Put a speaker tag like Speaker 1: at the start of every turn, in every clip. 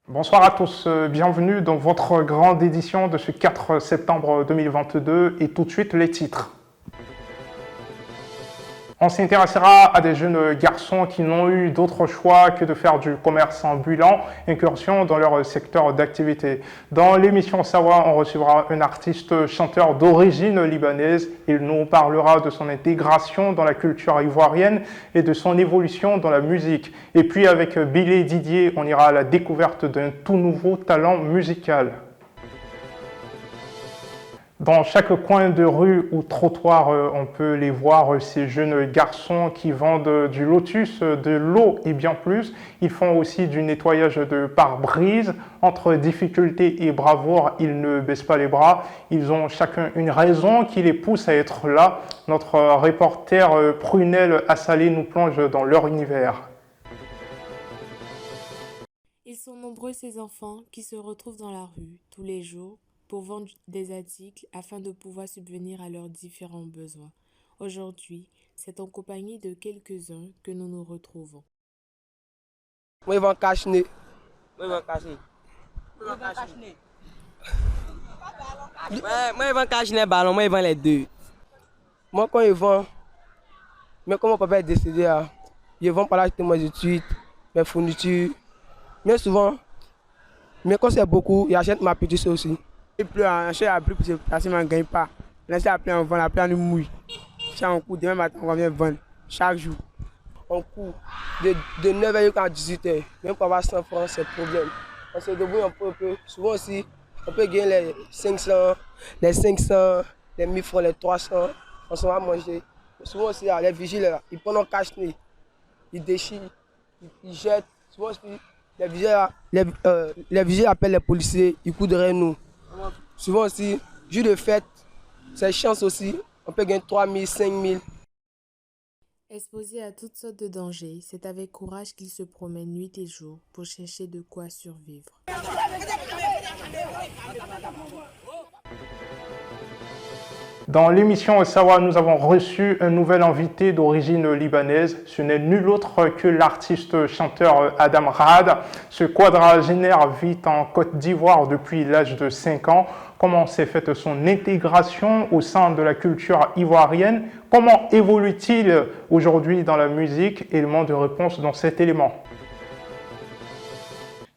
Speaker 1: Bonsoir à tous, bienvenue dans votre grande édition de ce 4 septembre 2022 et tout de suite les titres. On s'intéressera à des jeunes garçons qui n'ont eu d'autre choix que de faire du commerce ambulant, incursion dans leur secteur d'activité. Dans l'émission Sawa, on recevra un artiste chanteur d'origine libanaise. Il nous parlera de son intégration dans la culture ivoirienne et de son évolution dans la musique. Et puis avec Billy Didier, on ira à la découverte d'un tout nouveau talent musical. Dans chaque coin de rue ou trottoir, on peut les voir, ces jeunes garçons qui vendent du lotus, de l'eau et bien plus. Ils font aussi du nettoyage de pare-brise. Entre difficulté et bravoure, ils ne baissent pas les bras. Ils ont chacun une raison qui les pousse à être là. Notre reporter Prunelle Assalé nous plonge dans leur univers.
Speaker 2: Ils sont nombreux ces enfants qui se retrouvent dans la rue tous les jours pour vendre des articles afin de pouvoir subvenir à leurs différents besoins. Aujourd'hui, c'est en compagnie de quelques-uns que nous nous retrouvons.
Speaker 3: Moi, ils vont cacher.
Speaker 4: Moi, ils vont cacher.
Speaker 3: Moi, ils vont cacher les ballons, moi, ils vendent les deux. Moi, quand ils vendent, mais comme mon papa est décédé, ils vont par là acheter mes études, mes fournitures. Mais souvent, mais quand c'est beaucoup, ils achètent ma petite soeur aussi.
Speaker 4: Il pleut, un chien a plu parce qu'il ne gagne pas. Laissez appeler on vend, appeler on nous mouille. Si on court, demain matin, on vient vendre. Chaque jour.
Speaker 3: On court de 9h jusqu'à 18h. Même pour avoir 100 francs, c'est le problème. On se débrouille un peu. Souvent aussi, on peut gagner les 500, les 1000 francs, les 300. On s'en va manger. Souvent aussi, les vigiles, ils prennent un cache-nez. Ils déchirent, ils jettent. Souvent aussi, les vigiles appellent les policiers, ils courent derrière nous. Souvent aussi, jour de fête, c'est chance aussi, on peut gagner 3 000, 5 000.
Speaker 2: Exposés à toutes sortes de dangers, c'est avec courage qu'ils se promènent nuit et jour pour chercher de quoi survivre.
Speaker 1: Dans l'émission Sawa, nous avons reçu un nouvel invité d'origine libanaise. Ce n'est nul autre que l'artiste chanteur Adam Rahad. Ce quadragénaire vit en Côte d'Ivoire depuis l'âge de 5 ans. Comment s'est faite son intégration au sein de la culture ivoirienne? Comment évolue-t-il aujourd'hui dans la musique? Élément de réponse dans cet élément.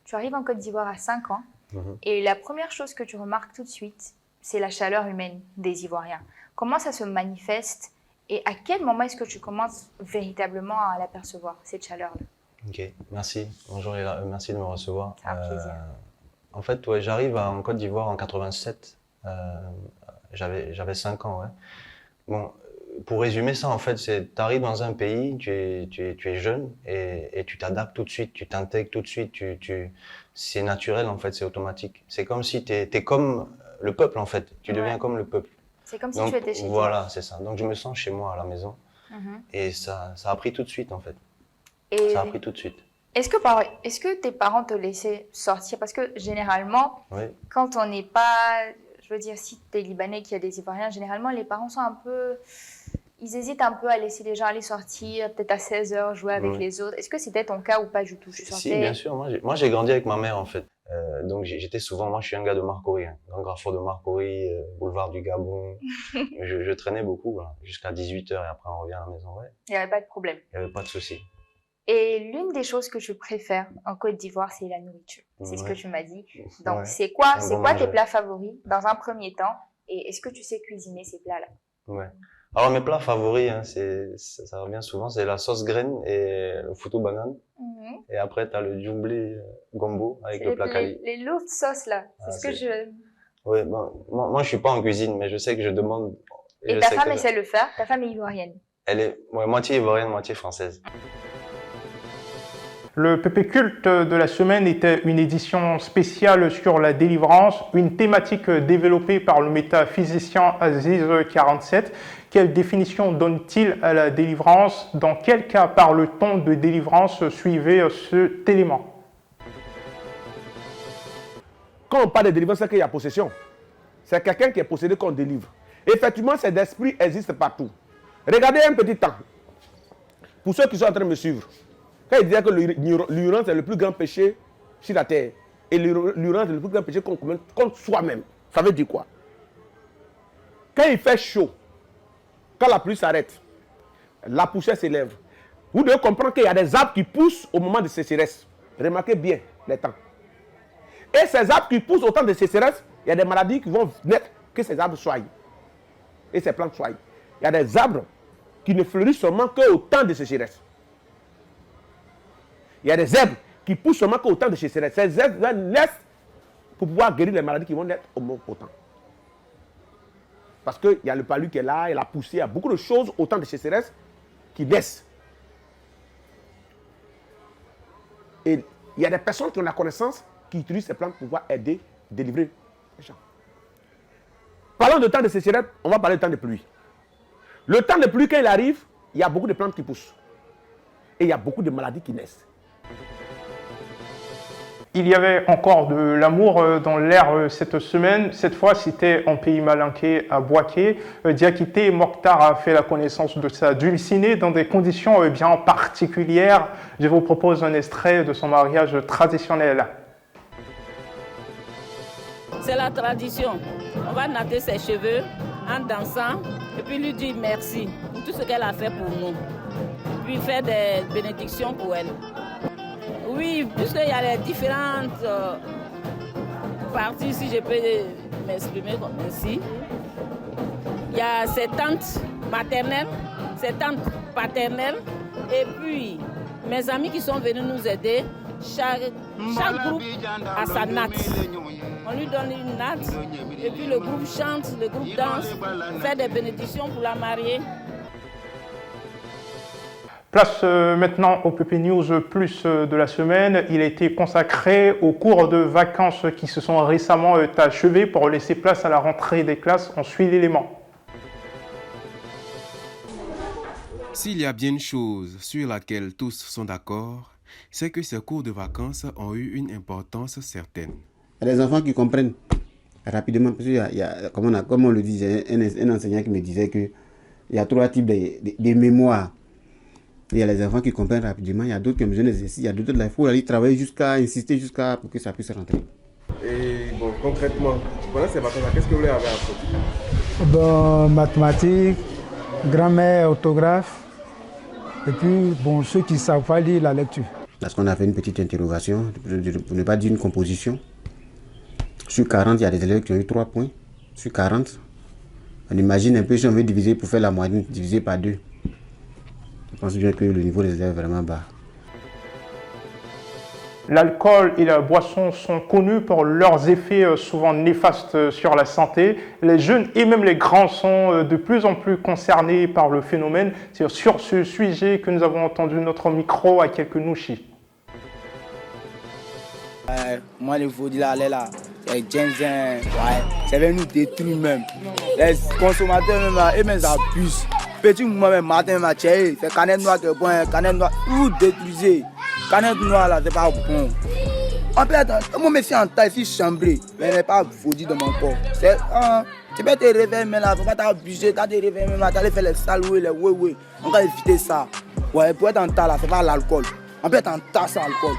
Speaker 5: Tu arrives en Côte d'Ivoire à 5 ans et la première chose que tu remarques tout de suite, c'est la chaleur humaine des Ivoiriens. Comment ça se manifeste et à quel moment est-ce que tu commences véritablement à l'apercevoir, cette chaleur-là?
Speaker 6: Ok, merci. Bonjour et merci de me recevoir.
Speaker 5: C'est un plaisir.
Speaker 6: En fait, ouais, j'arrive en Côte d'Ivoire en 87. J'avais 5 ans, ouais. Bon, pour résumer ça, en fait, c'est tu arrives dans un pays, tu es jeune et tu t'adaptes tout de suite, tu t'intègres tout de suite, c'est naturel, en fait, c'est automatique. C'est comme si t'es comme le peuple, en fait. Tu deviens comme le peuple.
Speaker 5: C'est comme si
Speaker 6: Donc,
Speaker 5: tu étais chez toi.
Speaker 6: voilà, c'est ça. Donc, je me sens chez moi à la maison. Et ça a pris tout de suite, en fait.
Speaker 5: Et
Speaker 6: Ça a pris tout de suite.
Speaker 5: est-ce que tes parents te laissaient sortir? Parce que généralement,
Speaker 6: Oui.
Speaker 5: quand on n'est pas, je veux dire, si tu es Libanais, qu'il y a des Ivoiriens, généralement les parents sont un peu, ils hésitent un peu à laisser les gens aller sortir, peut-être à 16h, jouer avec les autres. Est-ce que c'était ton cas ou pas du tout?
Speaker 6: Si, bien sûr. Moi, j'ai grandi avec ma mère, en fait. Donc, j'étais souvent... Moi, je suis un gars de Marcory, grand graffeur de Marcory, boulevard du Gabon. Je traînais beaucoup, voilà, jusqu'à 18h et après, on revient à la maison. Ouais.
Speaker 5: Il n'y avait pas de problème.
Speaker 6: Il n'y avait pas de souci.
Speaker 5: Et l'une des choses que je préfère en Côte d'Ivoire, c'est la nourriture. C'est ce que
Speaker 6: Ouais.
Speaker 5: tu m'as dit. Donc,
Speaker 6: Ouais.
Speaker 5: c'est quoi
Speaker 6: Un
Speaker 5: tes
Speaker 6: bon mangeur.
Speaker 5: plats favoris dans un premier temps? Et est-ce que tu sais cuisiner ces plats-là?
Speaker 6: Ouais. Alors, mes plats favoris, ça revient souvent, c'est la sauce graine et le foutou banane. Et après, tu as le djumblé gombo avec le plat kali.
Speaker 5: Les lourdes sauces, là. C'est ce que je...
Speaker 6: Ouais, bon, moi, je suis pas en cuisine, mais je sais que je demande.
Speaker 5: Et
Speaker 6: je
Speaker 5: ta
Speaker 6: sais
Speaker 5: femme
Speaker 6: que
Speaker 5: essaie de le faire? Ta femme est ivoirienne.
Speaker 6: elle est moitié ivoirienne, moitié française.
Speaker 1: Le Pépé Culte de la semaine était une édition spéciale sur la délivrance, une thématique développée par le métaphysicien Aziz 47. Quelle définition donne-t-il à la délivrance? Dans quel cas parle-t-on de délivrance? Suivez cet élément.
Speaker 7: Quand on parle de délivrance, c'est qu'il y a possession. C'est quelqu'un qui est possédé qu'on délivre. Effectivement, cet esprit existe partout. Regardez un petit temps. Pour ceux qui sont en train de me suivre, quand il disait que l'ignorance est le plus grand péché sur la terre, et l'ignorance est le plus grand péché qu'on commet contre soi-même. Ça veut dire quoi? Quand il fait chaud, quand la pluie s'arrête, la poussière s'élève. Vous devez comprendre qu'il y a des arbres qui poussent au moment de sécheresse. Remarquez bien les temps. Et ces arbres qui poussent au temps de sécheresse, il y a des maladies qui vont naître que ces arbres soient. Et ces plantes soient. Il y a des arbres qui ne fleurissent seulement qu'au temps de sécheresse. Il y a des herbes qui poussent seulement qu'au temps de sécheresse. Ces herbes naissent pour pouvoir guérir les maladies qui vont naître au temps. Parce qu'il y a le palu qui est là, et la poussière, il y a beaucoup de choses au temps de sécheresse qui naissent. Et il y a des personnes qui ont la connaissance, qui utilisent ces plantes pour pouvoir aider, délivrer les gens. Parlons de temps de sécheresse, on va parler de temps de pluie. Le temps de pluie, quand il arrive, il y a beaucoup de plantes qui poussent. Et il y a beaucoup de maladies qui naissent.
Speaker 1: Il y avait encore de l'amour dans l'air cette semaine. Cette fois, c'était en pays malinqué à Boaké. Diakité Mokhtar a fait la connaissance de sa dulcinée dans des conditions bien particulières. Je vous propose un extrait de son mariage traditionnel.
Speaker 8: C'est la tradition. On va natter ses cheveux en dansant et puis lui dire merci pour tout ce qu'elle a fait pour nous. Puis faire des bénédictions pour elle. Oui, puisqu'il y a les différentes parties, si je peux m'exprimer comme ainsi. Il y a ses tantes maternelles, ses tantes paternelles, et puis mes amis qui sont venus nous aider. Chaque groupe a sa natte. On lui donne une natte, et puis le groupe chante, le groupe danse, fait des bénédictions pour la mariée.
Speaker 1: Place maintenant au PP News Plus de la semaine. Il a été consacré aux cours de vacances qui se sont récemment achevés pour laisser place à la rentrée des classes. On suit l'élément.
Speaker 9: S'il y a bien une chose sur laquelle tous sont d'accord, c'est que ces cours de vacances ont eu une importance certaine.
Speaker 10: Il y a des enfants qui comprennent rapidement, parce qu'il y a, comme on le disait, un enseignant qui me disait qu'il y a 3 types de mémoire. Il y a les enfants qui comprennent rapidement, il y a d'autres qui ont besoin d'exercice, il y a d'autres là, il faut aller travailler insister jusqu'à pour que ça puisse rentrer.
Speaker 11: Et bon, concrètement, pendant ces vacances-là, qu'est-ce que vous avez appris?
Speaker 12: Bon, mathématiques, grammaire, orthographe, et puis bon, ceux qui ne savent pas lire la lecture.
Speaker 10: Parce qu'on a fait une petite interrogation, pour ne pas dire une composition. Sur 40, il y a des élèves qui ont eu 3 points. Sur 40, on imagine un peu si on veut diviser pour faire la moyenne, diviser par 2. Je pense bien que le niveau des élèves est vraiment bas.
Speaker 1: L'alcool et la boisson sont connus pour leurs effets souvent néfastes sur la santé. Les jeunes et même les grands sont de plus en plus concernés par le phénomène. C'est sur ce sujet que nous avons entendu notre micro à quelques nouchis.
Speaker 13: Moi, le vaudil là, c'est ginseng, ça va nous détruire même. Les consommateurs même, ils même abusent. Petit moi-même, matin, c'est canette noire qui est bon, canette noire, vous détruisez. Canette noire là, c'est pas bon. En fait, moi, je suis en taille, je suis chambré, mais je n'ai pas vaudil dans mon corps. Tu peux te réveiller maintenant, il ne faut pas t'abuser, tu te réveiller maintenant, tu vas faire les saloués, les ouais, on va éviter ça. Ouais, pour être en tas là, c'est pas l'alcool. En fait, en tas, c'est l'alcool.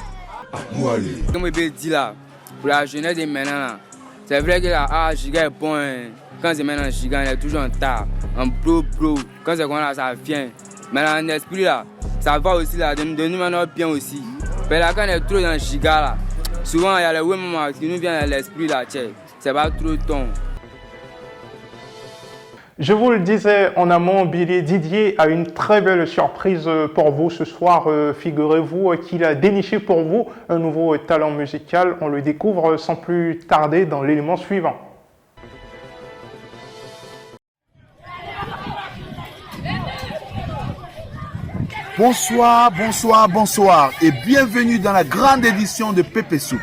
Speaker 14: Comme je dis là, pour la jeunesse de maintenant, c'est vrai que la giga est bon. Quand c'est maintenant giga, il est toujours en tas, en bro. Quand c'est comme là, ça vient. Mais là, en esprit là, ça va aussi là, de nous maintenant bien aussi. Mais là, quand on est trop dans le giga là, souvent il y a les moments qui nous viennent à l'esprit là, c'est pas trop ton.
Speaker 1: Je vous le disais en amont, Billy Didier a une très belle surprise pour vous ce soir. Figurez-vous qu'il a déniché pour vous un nouveau talent musical. On le découvre sans plus tarder dans l'élément suivant.
Speaker 15: Bonsoir et bienvenue dans la grande édition de Pépé Soup.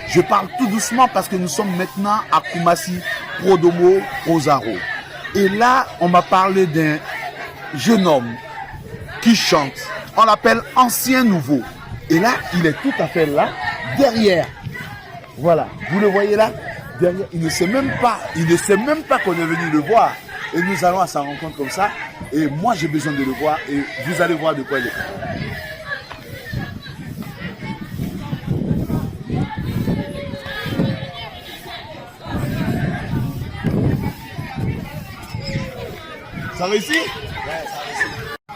Speaker 15: Je parle tout doucement parce que nous sommes maintenant à Koumassi, Prodomo, Rosaro. Et là, on m'a parlé d'un jeune homme qui chante. On l'appelle Ancien Nouveau. Et là, il est tout à fait là, derrière. Voilà, vous le voyez là, derrière. Il ne sait même pas qu'on est venu le voir. Et nous allons à sa rencontre comme ça. Et moi, j'ai besoin de le voir. Et vous allez voir de quoi il est. Ça réussit?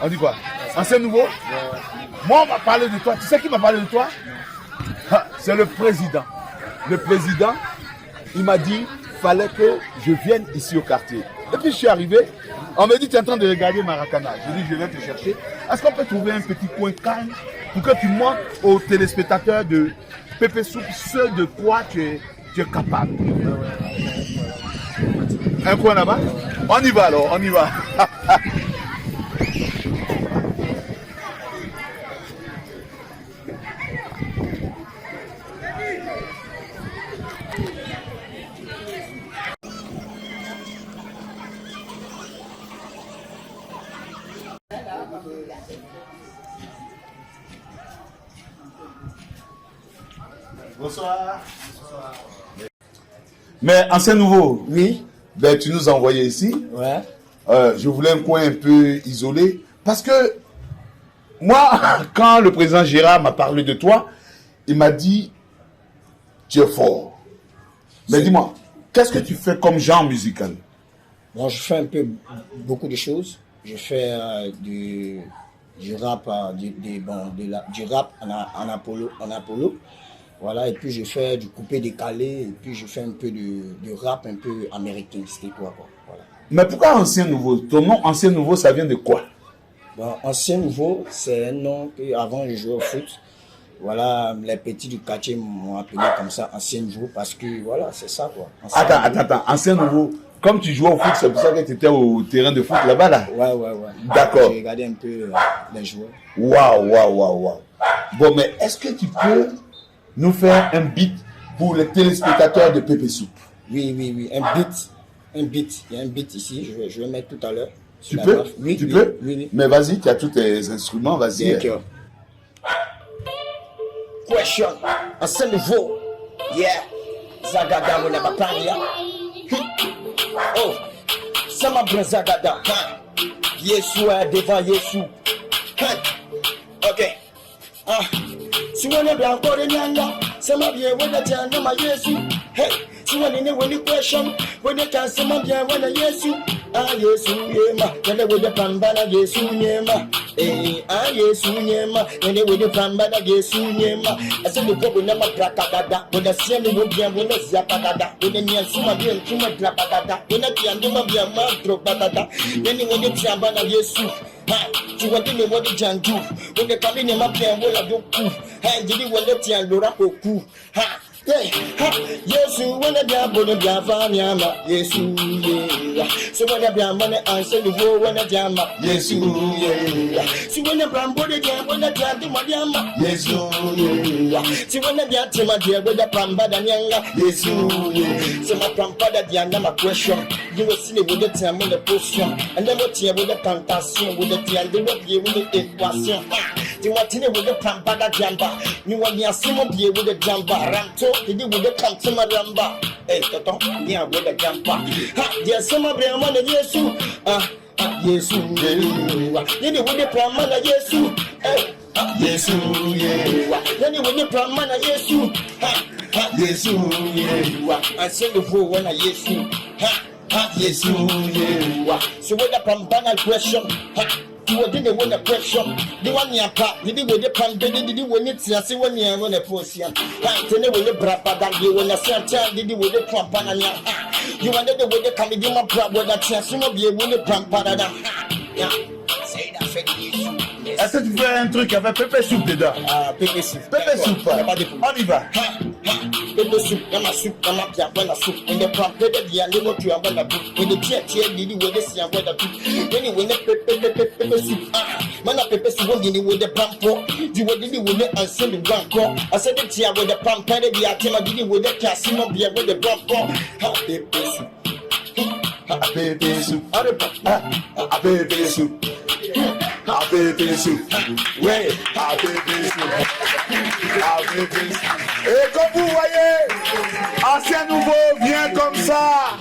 Speaker 15: On dit quoi? Ancien nouveau? Moi, on va parler de toi. Tu sais qui m'a parlé de toi? C'est le président. Le président, il m'a dit fallait que je vienne ici au quartier. Et puis je suis arrivé, on m'a dit tu es en train de regarder Maracana. Je dis je vais te chercher. Est-ce qu'on peut trouver un petit coin calme pour que tu montres aux téléspectateurs de Pépé Soup ce de quoi tu es capable? Un coin là-bas? On y va alors, on y va. Bonsoir. Mais ancien nouveau, oui. Ben, tu nous as envoyé ici. Ouais. Je voulais un coin un peu isolé. Parce que moi, quand le président Gérard m'a parlé de toi, il m'a dit tu es fort. Mais dis-moi, qu'est-ce que tu fais comme genre musical?
Speaker 16: Bon, je fais beaucoup de choses. Je fais du rap, du rap en Apollo. Voilà, et puis je fais du coupé décalé, et puis je fais un peu de rap un peu américain, c'était quoi. Voilà.
Speaker 15: Mais pourquoi Ancien Nouveau? Ton nom Ancien Nouveau, ça vient de quoi?
Speaker 16: Bon, Ancien Nouveau, c'est un nom qu'avant je jouais au foot. Voilà, les petits du quartier m'ont appelé comme ça, Ancien Nouveau, parce que voilà, c'est ça quoi.
Speaker 15: Attends, Ancien Nouveau, comme tu jouais au foot, c'est pour ça que tu étais au terrain de foot là-bas là?
Speaker 16: Ouais.
Speaker 15: D'accord.
Speaker 16: J'ai regardé un peu les joueurs.
Speaker 15: Waouh. Bon, mais est-ce que tu peux nous faire un beat pour les téléspectateurs de Pépé Soup?
Speaker 16: Oui, un beat. Il y a un beat ici, je vais mettre tout à l'heure.
Speaker 15: Tu peux?
Speaker 16: Oui.
Speaker 15: Mais vas-y, tu as tous tes instruments, vas-y.
Speaker 16: D'accord. Question, Ancien Nouveau, yeah, Zagada, on n'a pas parlé. Oh, ça m'a pris Zagada, Yesu est devant Yesu. Ok, si on est bien encore de Nyanga, ça m'a bien, on a bien, on a Yesu. Hey, si on est né, on est question, on est quand ça m'a bien, on a Yesu. Yesu yema, yende wede pambana Yesu nyema. Yesu nyema, yende wede pambana Yesu nyema. Ase de bobo na maprakadada, wede siende wobia wede ziapadada, wede nyansuma bien kuma drapadada, wede kianduma bien mantro badada, yende wede tiambana Yesu. Tu wede ne wede janju, wede kabine mapia wala doku. Jidi wede tiandora oku. Yesu wena bia bono bia fanyama Yesu yeah. So wena bia mane Ancien Nouveau wena diama Yesu yeah. Si wena brambo de dia wena dia di madiama Yesu yeah. Si wena bia tema dia wena pamba da nyanga Yesu yeah. So ma pamba da dia na ma question you will see the wena tema the potion and then what dia wena tentation wena dia de wena equation you want to with the pamba da jamba you want me asimo bia with the jamba ramto Did you with come to my ramba? Hey, Toto, yeah, with the jumper. Yes, some of them on the Yesu. Yesu, Did you with the pramana Yesu? Yesu, Then you with the pramana Yesu. Yesu, I send the fool when I Yesu. Yesu, so with the pramana question. You didn't win the pressure. The one you part, you did with the pan, did you win it? I see when you run a portion. Right, and with the brapa that you win a certain, did you with the prampan? You wanted the way the comedy, my brother, that chance, you will be a winning prampada. Say that for you.
Speaker 15: Est-ce que tu fais un truc avec Pépé Soup dedans?
Speaker 16: Pépé Soup.
Speaker 15: On y va.
Speaker 16: Pépé Soup, yama soup, yama pia, wena soup. When the pram, pépé dia, les mots tu as wena book. When the tia, didi, when the sian, wena book. When you win the pépé soup. Mana Pépé Soup, when you win the pram po. You were didi, when the Ancien Nouveau encore. I said the tia, when the pram, pépé dia, tima, didi, when the casino, bia, when the pram po. Pépé Soup.
Speaker 15: Pépé Soup. Pépé Soup. Pépé Soup. Ouais, Pépé Soup. Et comme vous voyez, Ancien Nouveau vient comme ça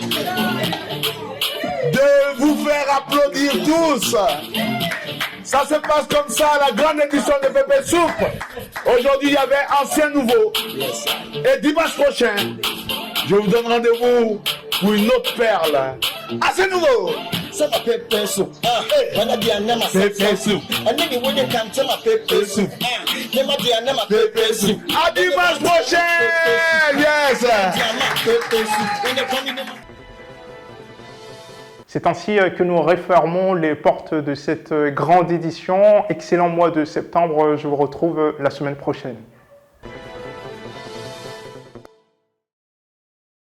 Speaker 15: de vous faire applaudir tous. Ça se passe comme ça, la grande édition de Pépé Soup. Aujourd'hui, il y avait Ancien Nouveau. Et dimanche prochain, je vous donne rendez-vous pour une autre perle. Ancien Nouveau.
Speaker 16: Some a pepper soup. When I be a nama pepper soup. And then you wouldn't come to my pepper soup. Never be a nama pepper soup.
Speaker 15: Adimas Moshe! Yes!
Speaker 1: C'est ainsi que nous refermons les portes de cette grande édition. Excellent mois de septembre. Je vous retrouve la semaine prochaine.